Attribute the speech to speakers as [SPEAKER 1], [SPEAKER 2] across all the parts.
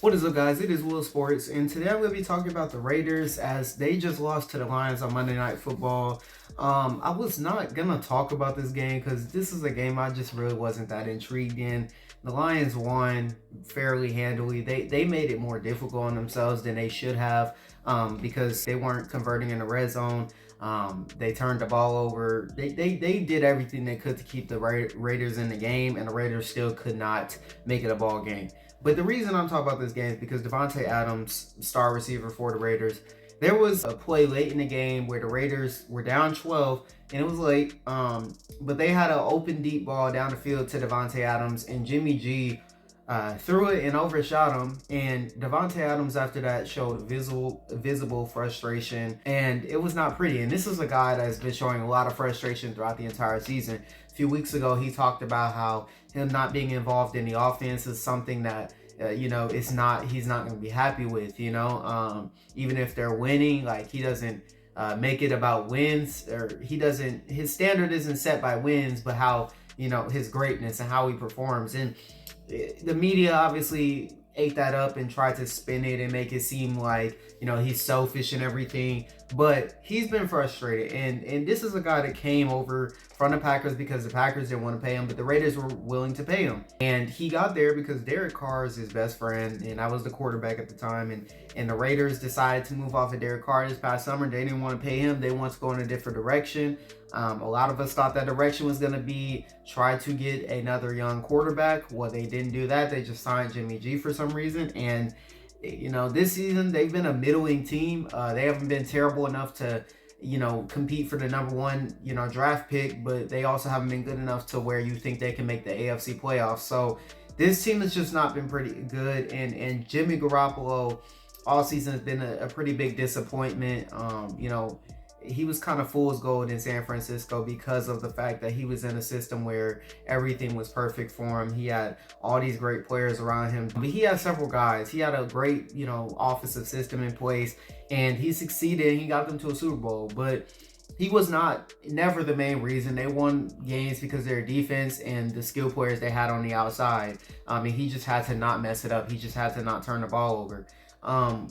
[SPEAKER 1] What is up, guys? It is Will Sports, and today I'm going to be talking about the Raiders as they just lost to the Lions on Monday Night Football. I was not going to talk about this game because this is a game I just really wasn't that intrigued in. The Lions won fairly handily. They made it more difficult on themselves than they should have because they weren't converting in the red zone. They turned the ball over. They did everything they could to keep the Raiders in the game, and the Raiders still could not make it a ball game. But the reason I'm talking about this game is because Davante Adams, star receiver for the Raiders, there was a play late in the game where the Raiders were down 12, and it was late, but they had an open deep ball down the field to Davante Adams, and Jimmy G threw it and overshot him. And Davante Adams after that showed visible frustration, and it was not pretty. And this is a guy that's been showing a lot of frustration throughout the entire season. A few weeks ago, he talked about how him not being involved in the offense is something that he's not going to be happy with. Even if they're winning, like he doesn't make it about wins, or his standard isn't set by wins, but how his greatness and how he performs. And the media obviously ate that up and tried to spin it and make it seem like he's selfish and everything, but he's been frustrated. And this is a guy that came over from the Packers because the Packers didn't want to pay him, but the Raiders were willing to pay him, and he got there because Derek Carr is his best friend, and I was the quarterback at the time. And the Raiders decided to move off of Derek Carr this past summer. They didn't want to pay him. They wanted to go in a different direction. A lot of us thought that direction was going to be try to get another young quarterback. Well, they didn't do that. They just signed Jimmy G for some reason. And, this season they've been a middling team. They haven't been terrible enough to, compete for the number one, draft pick, but they also haven't been good enough to where you think they can make the AFC playoffs. So this team has just not been pretty good. And Jimmy Garoppolo all season has been a pretty big disappointment. He was kind of fool's gold in San Francisco because of the fact that he was in a system where everything was perfect for him. He had all these great players around him, but he had several guys. He had a great, offensive system in place, and he succeeded and he got them to a Super Bowl. But he was never the main reason. They won games because of their defense and the skill players they had on the outside. He just had to not mess it up. He just had to not turn the ball over.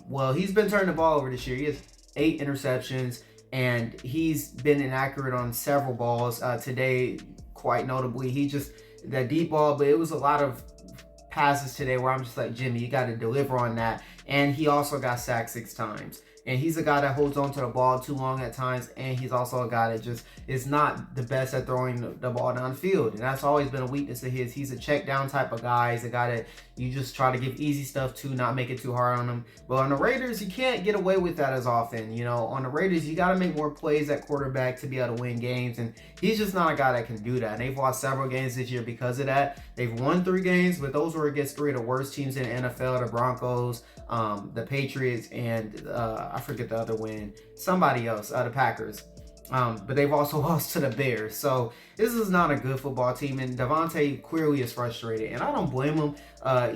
[SPEAKER 1] Well, he's been turning the ball over this year. He has 8 interceptions. And he's been inaccurate on several balls. Today, quite notably, that deep ball, but it was a lot of passes today where I'm just like, Jimmy, you got to deliver on that. And he also got sacked 6 times. And he's a guy that holds on to the ball too long at times. And he's also a guy that just is not the best at throwing the ball downfield. And that's always been a weakness of his. He's a check down type of guy. He's a guy that you just try to give easy stuff to, not make it too hard on him. But on the Raiders, you can't get away with that as often. On the Raiders, you got to make more plays at quarterback to be able to win games. And he's just not a guy that can do that. And they've lost several games this year because of that. They've won 3 games, but those were against 3 of the worst teams in the NFL, the Broncos, the Patriots, and I forget the other win. Somebody else, the Packers. But they've also lost to the Bears. So this is not a good football team, and Davante clearly is frustrated, and I don't blame him.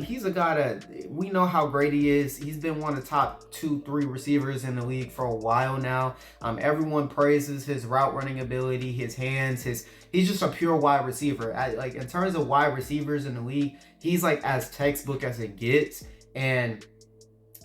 [SPEAKER 1] He's a guy that we know how great he is. He's been one of the top 2-3 receivers in the league for a while now. Everyone praises his route running ability, his hands, he's just a pure wide receiver. In terms of wide receivers in the league, he's like as textbook as it gets, and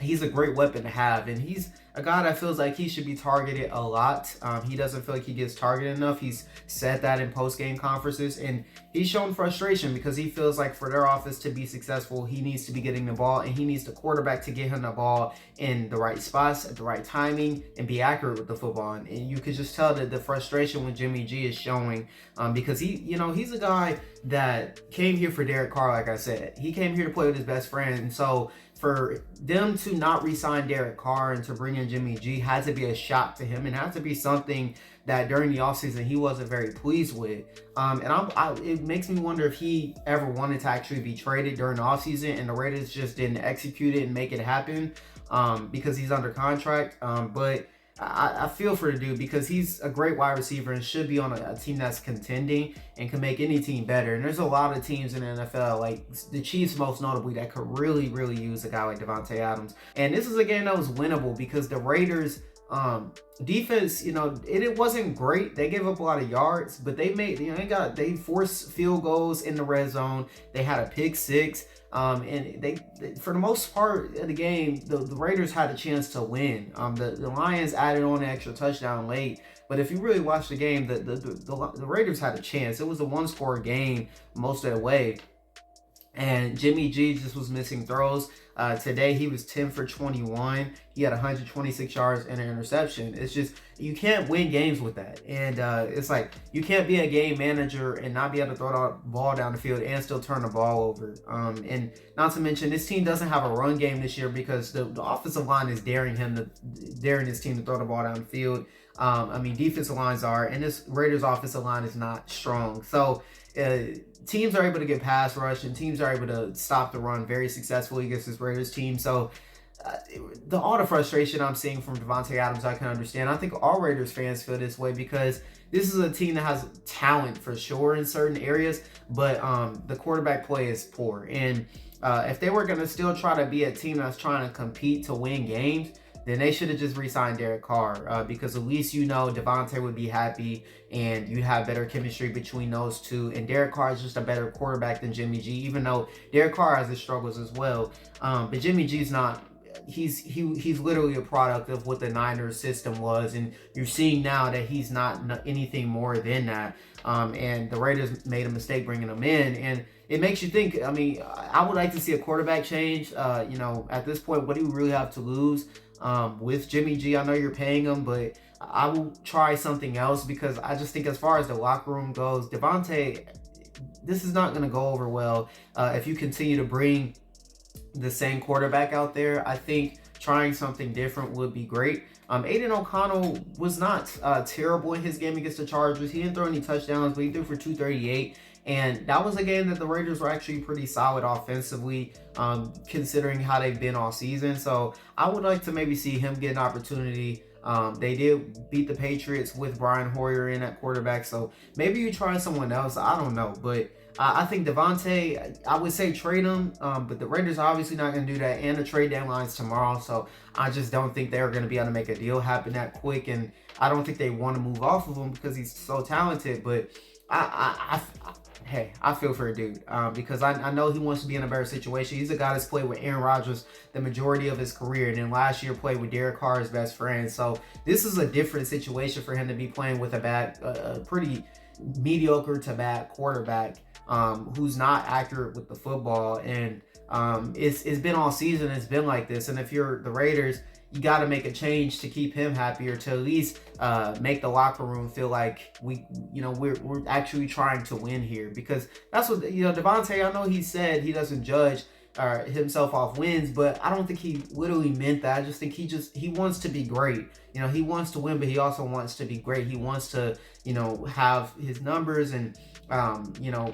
[SPEAKER 1] he's a great weapon to have. And he's a guy that feels like he should be targeted a lot. He doesn't feel like he gets targeted enough. He's said that in post-game conferences, and he's shown frustration because he feels like for their offense to be successful, he needs to be getting the ball, and he needs the quarterback to get him the ball in the right spots at the right timing and be accurate with the football. And you could just tell that the frustration with Jimmy G is showing because he's a guy that came here for Derek Carr. Like I said, he came here to play with his best friend, and so for them to not re-sign Derek Carr and to bring in Jimmy G had to be a shock to him, and had to be something that during the offseason he wasn't very pleased with. It makes me wonder if he ever wanted to actually be traded during the offseason, and the Raiders just didn't execute it and make it happen because he's under contract. But I feel for the dude because he's a great wide receiver and should be on a team that's contending and can make any team better. And there's a lot of teams in the NFL, like the Chiefs most notably, that could really, really use a guy like Davante Adams. And this is a game that was winnable because the Raiders defense, it wasn't great. They gave up a lot of yards, but they forced field goals in the red zone. They had a pick 6. And they for the most part of the game, the Raiders had a chance to win. The Lions added on an extra touchdown late, but if you really watch the game, the Raiders had a chance. It was a one-score game most of the way. And Jimmy G just was missing throws. Today he was 10 for 21. He had 126 yards and an interception. It's just, you can't win games with that. And it's like, you can't be a game manager and not be able to throw the ball down the field and still turn the ball over. And not to mention, this team doesn't have a run game this year because the offensive line is daring this team to throw the ball down the field. Defensive lines are, and this Raiders offensive line is not strong. So teams are able to get pass rush and teams are able to stop the run very successfully against this Raiders team. So all the frustration I'm seeing from Davante Adams, I can understand. I think all Raiders fans feel this way because this is a team that has talent for sure in certain areas, but the quarterback play is poor. And if they were going to still try to be a team that's trying to compete to win games, then they should have just re-signed Derek Carr because at least Davante would be happy and you have better chemistry between those two. And Derek Carr is just a better quarterback than Jimmy G, even though Derek Carr has his struggles as well. But Jimmy G's not. He's literally a product of what the Niners system was, and you're seeing now that he's not anything more than that. And the Raiders made a mistake bringing him in, and it makes you think. I would like to see a quarterback change. At this point, what do you really have to lose? With Jimmy G, I know you're paying him, but I will try something else because I just think as far as the locker room goes, Davante, this is not going to go over well if you continue to bring the same quarterback out there. I think trying something different would be great. Aiden O'Connell was not terrible in his game against the Chargers. He didn't throw any touchdowns, but he threw for 238. And that was a game that the Raiders were actually pretty solid offensively, considering how they've been all season. So I would like to maybe see him get an opportunity. They did beat the Patriots with Brian Hoyer in at quarterback. So maybe you try someone else. I don't know. But I think Davante, I would say trade him. But the Raiders are obviously not going to do that. And the trade deadline's tomorrow. So I just don't think they're going to be able to make a deal happen that quick. And I don't think they want to move off of him because he's so talented. But I feel for a dude because I know he wants to be in a better situation. He's a guy that's played with Aaron Rodgers the majority of his career, and then last year played with Derek Carr, his best friend. So this is a different situation for him to be playing with a pretty mediocre to bad quarterback who's not accurate with the football. And it's been all season. It's been like this. And if you're the Raiders, you got to make a change to keep him happy, or to at least make the locker room feel like we're actually trying to win here. Because that's what Davante. I know he said he doesn't judge himself off wins, but I don't think he literally meant that. I just think he wants to be great. He wants to win, but he also wants to be great. He wants to have his numbers and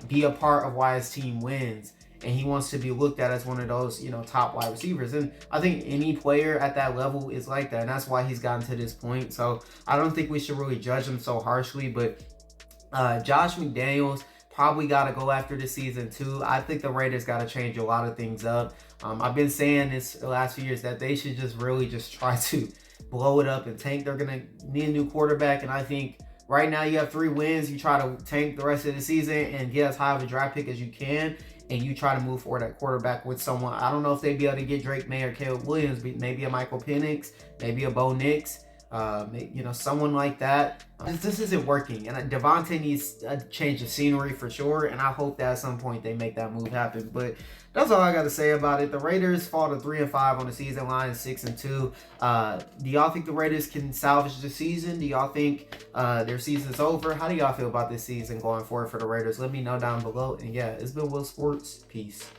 [SPEAKER 1] be a part of why his team wins. And he wants to be looked at as one of those, top wide receivers. And I think any player at that level is like that. And that's why he's gotten to this point. So I don't think we should really judge him so harshly. But Josh McDaniels probably got to go after the season too. I think the Raiders got to change a lot of things up. I've been saying this the last few years that they should just try to blow it up and tank. They're going to need a new quarterback. And I think right now you have 3 wins. You try to tank the rest of the season and get as high of a draft pick as you can. And you try to move forward at quarterback with someone. I don't know if they'd be able to get Drake May or Caleb Williams, but maybe a Michael Penix, maybe a Bo Nix, someone like that. This isn't working, and Davante needs a change of scenery for sure. And I hope that at some point they make that move happen. But that's all I got to say about it. The Raiders fall to 3-5 on the season, line 6-2. Do y'all think the Raiders can salvage the season? Do y'all think their season's over? How do y'all feel about this season going forward for the Raiders? Let me know down below. And yeah, it's been Will Sports. Peace.